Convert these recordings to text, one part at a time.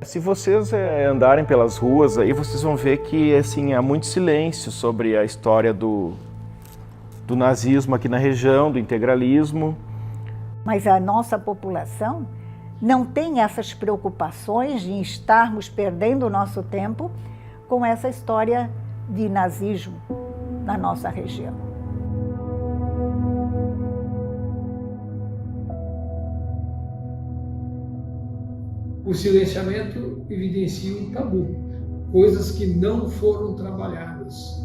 Se vocês andarem pelas ruas aí, vocês vão ver que assim, há muito silêncio sobre a história do nazismo aqui na região, do integralismo. Mas a nossa população não tem essas preocupações de estarmos perdendo o nosso tempo com essa história de nazismo na nossa região. O silenciamento evidencia um tabu, coisas que não foram trabalhadas.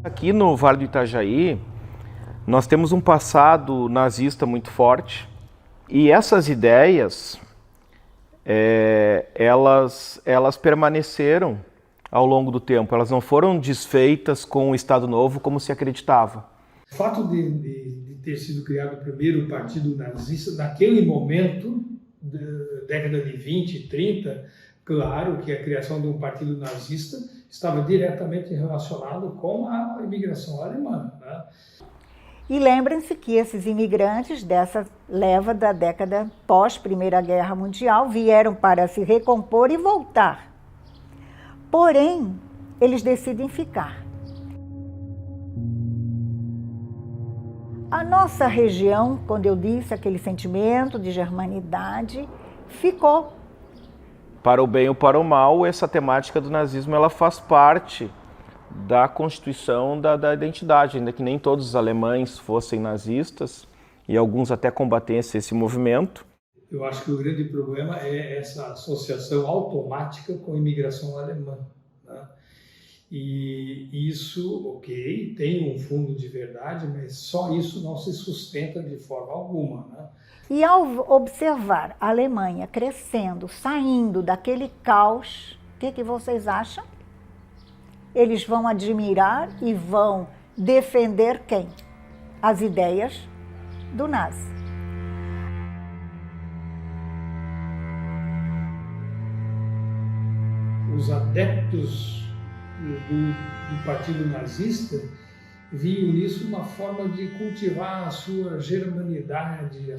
Aqui no Vale do Itajaí, nós temos um passado nazista muito forte e essas ideias, elas permaneceram ao longo do tempo, elas não foram desfeitas com o Estado Novo como se acreditava. O fato de ter sido criado o primeiro partido nazista, naquele momento, da década de 20 e 30, claro que a criação de um partido nazista estava diretamente relacionado com a imigração alemã, né? E lembrem-se que esses imigrantes dessa leva da década pós-Primeira Guerra Mundial vieram para se recompor e voltar. Porém, eles decidem ficar. A nossa região, quando eu disse aquele sentimento de germanidade, ficou. Para o bem ou para o mal, essa temática do nazismo ela faz parte da constituição da identidade, ainda que nem todos os alemães fossem nazistas e alguns até combatessem esse movimento. Eu acho que o grande problema é essa associação automática com a imigração alemã, né? E isso, ok, tem um fundo de verdade, mas só isso não se sustenta de forma alguma, né? E ao observar a Alemanha crescendo, saindo daquele caos, o que vocês acham? Eles vão admirar e vão defender quem? As ideias do nazi. Os adeptos do partido nazista viam nisso uma forma de cultivar a sua germanidade,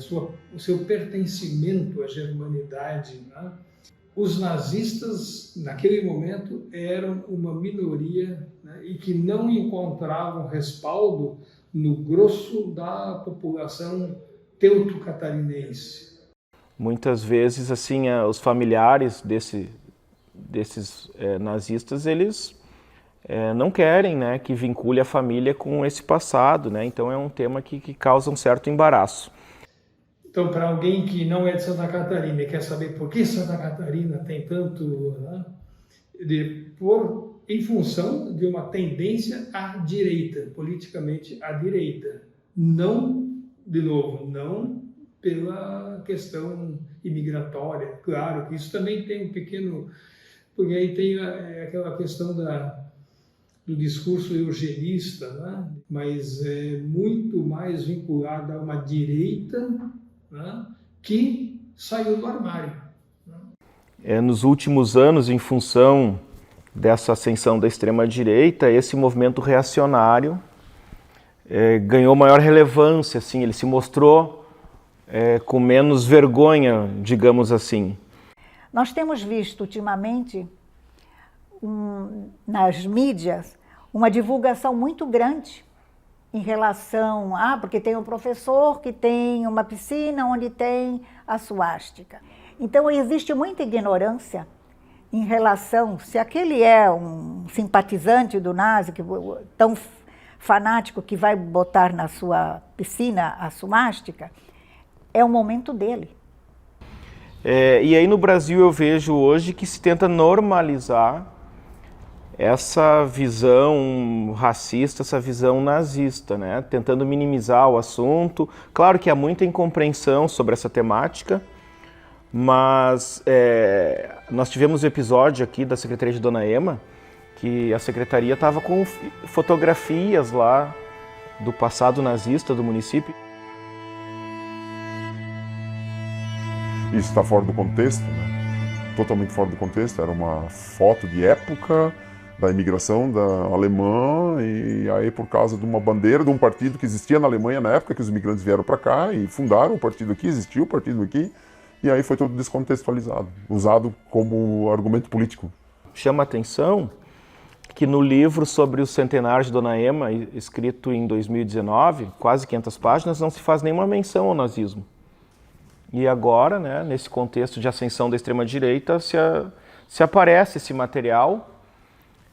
o seu pertencimento à germanidade, né? Os nazistas, naquele momento, eram uma minoria, né, e que não encontravam respaldo no grosso da população teuto-catarinense. Muitas vezes, assim, os familiares desses nazistas, eles não querem, né, que vincule a família com esse passado, né? Então é um tema que causa um certo embaraço. Então, para alguém que não é de Santa Catarina e quer saber por que Santa Catarina tem tanto, né, em função de uma tendência à direita, politicamente à direita. Não, de novo, não pela questão imigratória. Claro que isso também tem um pequeno... Porque aí tem aquela questão do discurso eugenista, né? Mas é muito mais vinculada a uma direita, né, que saiu do armário, né? Nos últimos anos, em função dessa ascensão da extrema-direita, esse movimento reacionário ganhou maior relevância, assim, ele se mostrou com menos vergonha, digamos assim. Nós temos visto ultimamente nas mídias uma divulgação muito grande em relação porque tem um professor que tem uma piscina onde tem a suástica. Então existe muita ignorância em relação se aquele é um simpatizante do nazi, tão fanático que vai botar na sua piscina a suástica, é o momento dele. E aí no Brasil eu vejo hoje que se tenta normalizar essa visão racista, essa visão nazista, né? Tentando minimizar o assunto. Claro que há muita incompreensão sobre essa temática, mas nós tivemos um episódio aqui da Secretaria de Dona Ema, que a Secretaria estava com fotografias lá do passado nazista do município. Isso está fora do contexto, né? totalmente fora do contexto, era uma foto de época da imigração da alemã, e aí por causa de uma bandeira de um partido que existia na Alemanha na época que os imigrantes vieram para cá e fundaram o partido aqui, existiu o partido aqui, e aí foi todo descontextualizado, usado como argumento político. Chama a atenção que no livro sobre o centenário de Dona Ema, escrito em 2019, quase 500 páginas, não se faz nenhuma menção ao nazismo. E agora, né, nesse contexto de ascensão da extrema-direita, se aparece esse material,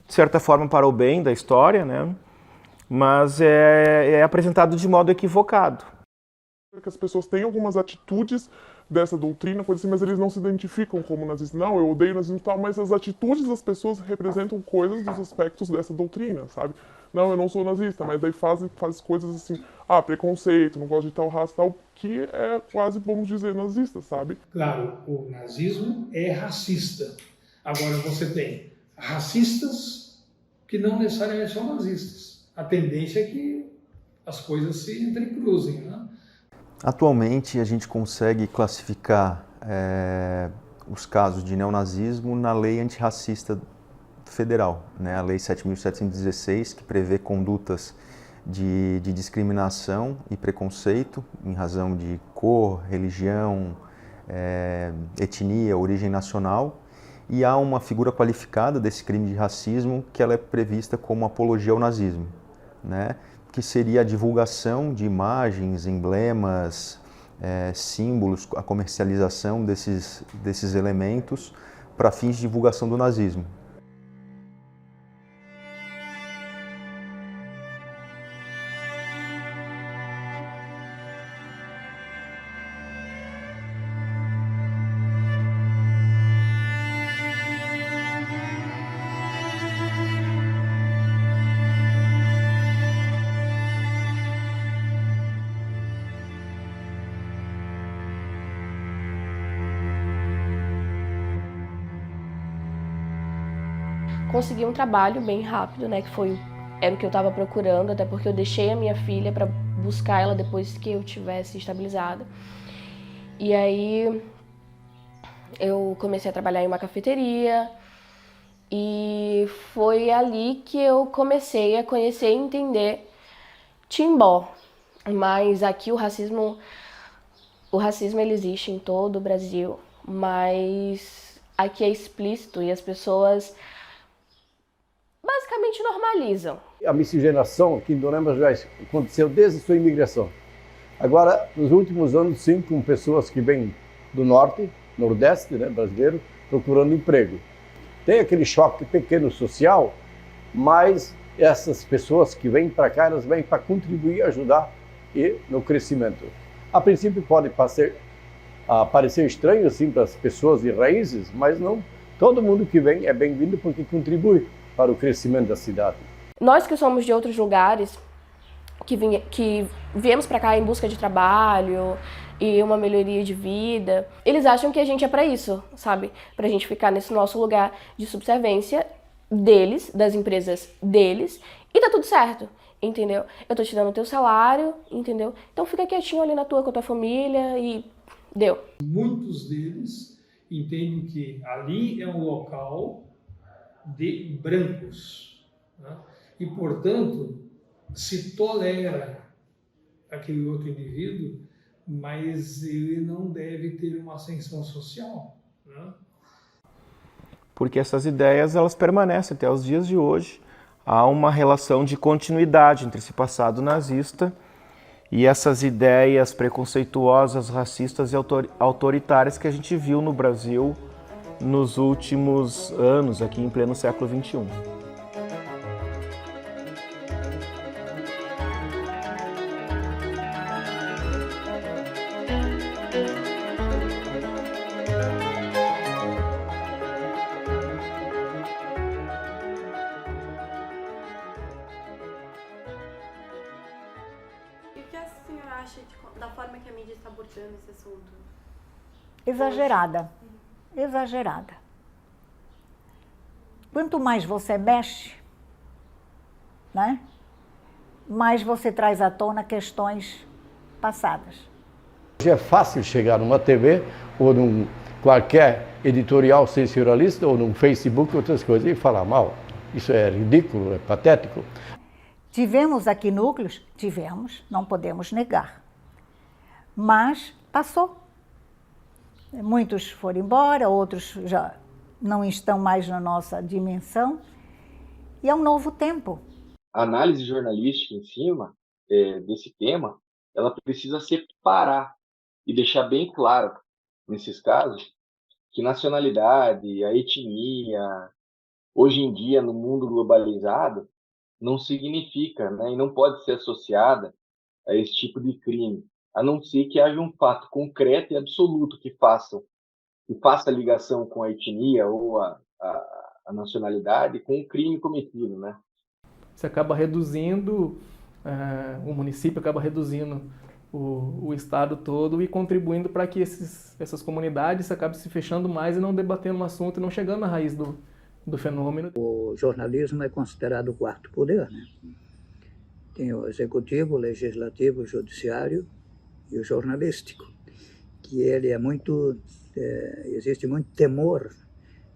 de certa forma para o bem da história, né, mas é apresentado de modo equivocado. Que as pessoas têm algumas atitudes dessa doutrina, coisa assim, mas eles não se identificam como nazistas. Não, eu odeio nazismo e tal, mas as atitudes das pessoas representam coisas dos aspectos dessa doutrina, sabe? Não, eu não sou nazista, mas daí faz coisas assim, preconceito, não gosto de tal raça, tal, que é quase, vamos dizer, nazista, sabe? Claro, o nazismo é racista. Agora você tem racistas que não necessariamente são nazistas. A tendência é que as coisas se entrecruzem, né? Atualmente, a gente consegue classificar os casos de neonazismo na lei antirracista federal, né? A Lei 7.716, que prevê condutas de discriminação e preconceito em razão de cor, religião, etnia, origem nacional. E há uma figura qualificada desse crime de racismo que ela é prevista como apologia ao nazismo, né? Que seria a divulgação de imagens, emblemas, símbolos, a comercialização desses elementos para fins de divulgação do nazismo. Consegui um trabalho bem rápido, né, que era o que eu estava procurando, até porque eu deixei a minha filha para buscar ela depois que eu tivesse estabilizada. E aí eu comecei a trabalhar em uma cafeteria e foi ali que eu comecei a conhecer e entender Timbó. Mas aqui o racismo ele existe em todo o Brasil, mas aqui é explícito e as pessoas basicamente normalizam. A miscigenação aqui em Dona Ema já aconteceu desde a sua imigração. Agora, nos últimos anos, sim, com pessoas que vêm do norte, nordeste, né, brasileiro, procurando emprego. Tem aquele choque pequeno social, mas essas pessoas que vêm para cá, elas vêm para contribuir, ajudar no crescimento. A princípio pode parecer estranho assim para as pessoas de raízes, mas não. Todo mundo que vem é bem-vindo porque contribui para o crescimento da cidade. Nós que somos de outros lugares, que viemos para cá em busca de trabalho e uma melhoria de vida, eles acham que a gente é para isso, sabe? Pra gente ficar nesse nosso lugar de subserviência deles, das empresas deles, e tá tudo certo, entendeu? Eu tô te dando o teu salário, entendeu? Então fica quietinho ali na tua, com a tua família e deu. Muitos deles entendem que ali é um local de brancos, né? E, portanto, se tolera aquele outro indivíduo, mas ele não deve ter uma ascensão social, né? Porque essas ideias elas permanecem até os dias de hoje. Há uma relação de continuidade entre esse passado nazista e essas ideias preconceituosas, racistas e autoritárias que a gente viu no Brasil nos últimos anos, aqui em pleno século XXI. E o que a senhora acha da forma que a mídia está abordando esse assunto? Exagerada. Exagerada. Quanto mais você mexe, né, mais você traz à tona questões passadas. Hoje é fácil chegar numa TV ou num qualquer editorial sensacionalista ou no Facebook, outras coisas, e falar mal. Isso é ridículo, é patético. Tivemos aqui núcleos? Tivemos, não podemos negar. Mas passou. Muitos foram embora, outros já não estão mais na nossa dimensão. E é um novo tempo. A análise jornalística em cima desse tema, ela precisa separar e deixar bem claro, nesses casos, que nacionalidade, a etnia, hoje em dia, no mundo globalizado, não significa, né, e não pode ser associada a esse tipo de crime, a não ser que haja um fato concreto e absoluto que faça ligação com a etnia ou a nacionalidade com o crime cometido, né? Você acaba reduzindo, o município acaba reduzindo o estado todo e contribuindo para que essas comunidades acabem se fechando mais e não debatendo o assunto e não chegando na raiz do fenômeno. O jornalismo é considerado o quarto poder, né? Tem o executivo, o legislativo, o judiciário e o jornalístico, que ele é muito, existe muito temor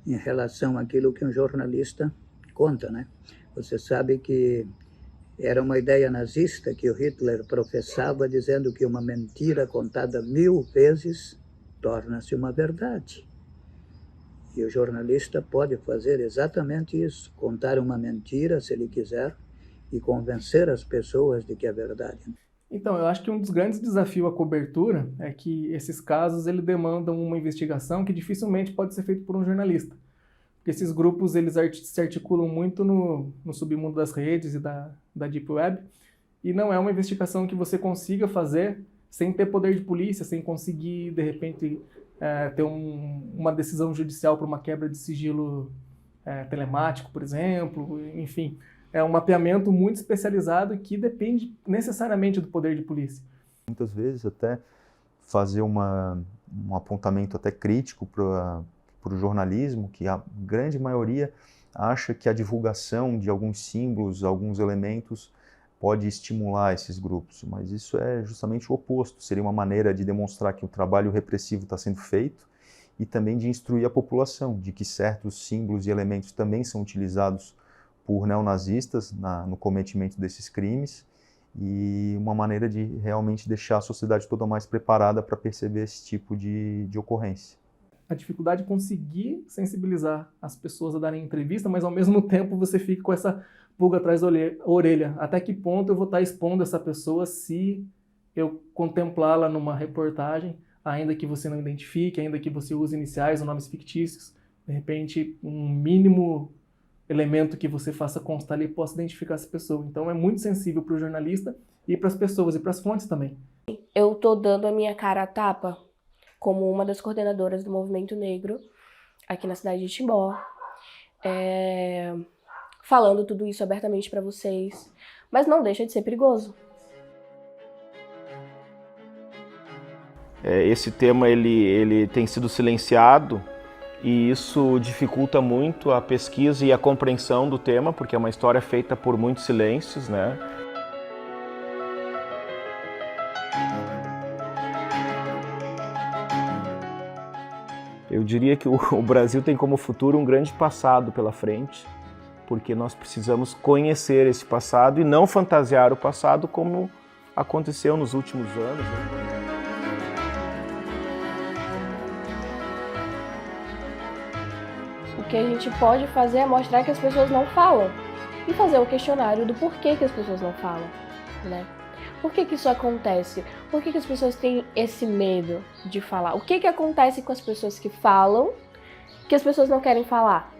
em relação àquilo que um jornalista conta, né? Você sabe que era uma ideia nazista que o Hitler professava, dizendo que uma mentira contada 1000 vezes torna-se uma verdade. E o jornalista pode fazer exatamente isso, contar uma mentira, se ele quiser, e convencer as pessoas de que é verdade. Então, eu acho que um dos grandes desafios à cobertura é que esses casos ele demandam uma investigação que dificilmente pode ser feita por um jornalista. Porque esses grupos eles se articulam muito no submundo das redes e da Deep Web, e não é uma investigação que você consiga fazer sem ter poder de polícia, sem conseguir, de repente, ter uma decisão judicial para uma quebra de sigilo telemático, por exemplo, enfim. É um mapeamento muito especializado que depende necessariamente do poder de polícia. Muitas vezes até fazer um apontamento até crítico para o jornalismo, que a grande maioria acha que a divulgação de alguns símbolos, alguns elementos, pode estimular esses grupos, mas isso é justamente o oposto. Seria uma maneira de demonstrar que o trabalho repressivo está sendo feito e também de instruir a população de que certos símbolos e elementos também são utilizados por neonazistas no cometimento desses crimes, e uma maneira de realmente deixar a sociedade toda mais preparada para perceber esse tipo de ocorrência. A dificuldade de conseguir sensibilizar as pessoas a darem entrevista, mas ao mesmo tempo você fica com essa pulga atrás da orelha. Até que ponto eu vou estar expondo essa pessoa se eu contemplá-la numa reportagem, ainda que você não identifique, ainda que você use iniciais ou nomes fictícios, de repente um mínimo elemento que você faça constar ali possa identificar essa pessoa. Então é muito sensível para o jornalista e para as pessoas e para as fontes também. Eu estou dando a minha cara a tapa como uma das coordenadoras do Movimento Negro aqui na cidade de Timbó, falando tudo isso abertamente para vocês, mas não deixa de ser perigoso. Esse tema ele tem sido silenciado, e isso dificulta muito a pesquisa e a compreensão do tema, porque é uma história feita por muitos silêncios, né? Eu diria que o Brasil tem como futuro um grande passado pela frente, porque nós precisamos conhecer esse passado e não fantasiar o passado como aconteceu nos últimos anos, né? O que a gente pode fazer é mostrar que as pessoas não falam e fazer o questionário do porquê que as pessoas não falam, né? Por que isso acontece? Por que as pessoas têm esse medo de falar? O que acontece com as pessoas que falam que as pessoas não querem falar?